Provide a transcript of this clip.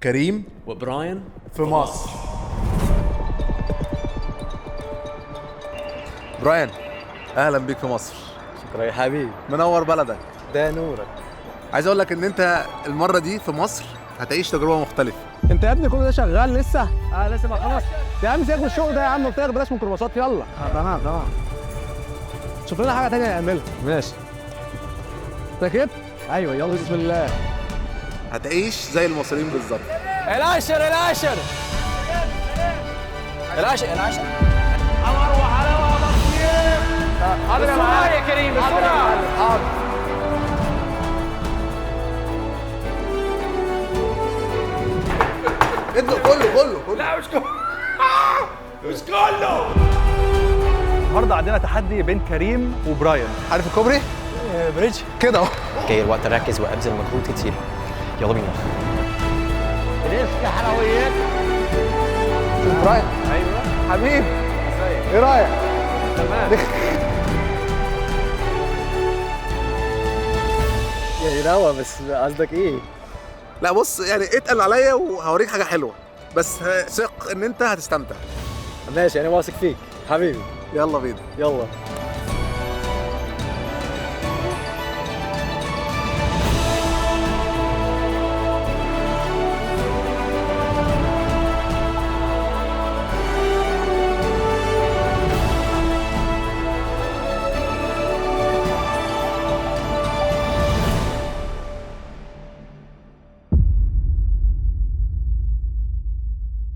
كريم وبراين في مصر. براين، اهلا بيك في مصر. شكرا يا حبيبي. منور بلدك. ده نورك. عايز اقول لك ان انت المره دي في مصر هتعيش تجربه مختلفه. انت يا ابني كل ده شغال لسه؟ لسه ما خلاص يا عم، سيبك من الشغل ده يا عم، قلت لك بلاش ميكروباصات. يلا تمام. شوف لنا حاجه تانية نعملها. ماشي ركبت؟ ايوه يلا بسم الله. هتعيش زي المصريين بالظبط. العشر امر وحلاوه بطيخ. حاضر يا كريم بسرعه. حاضر. ادلق كله. لا مش كله. مش كله. النهارده عندنا تحدي بين كريم وبراين. عارف الكوبري؟ بريدج كده اهو. جاي الوقت اركز وابذل مجهود كتير. يلا بينا. ليش يا حلويات؟ شوف براين. ايوه حبيبي، ايه رايك؟ تمام. يا نوى بس قصدك ايه؟ لا بص، يعني اتقل عليا وهوريك حاجه حلوه، بس ثق ان انت هتستمتع. ماشي انا واثق فيك حبيبي. يلا بينا. يلا.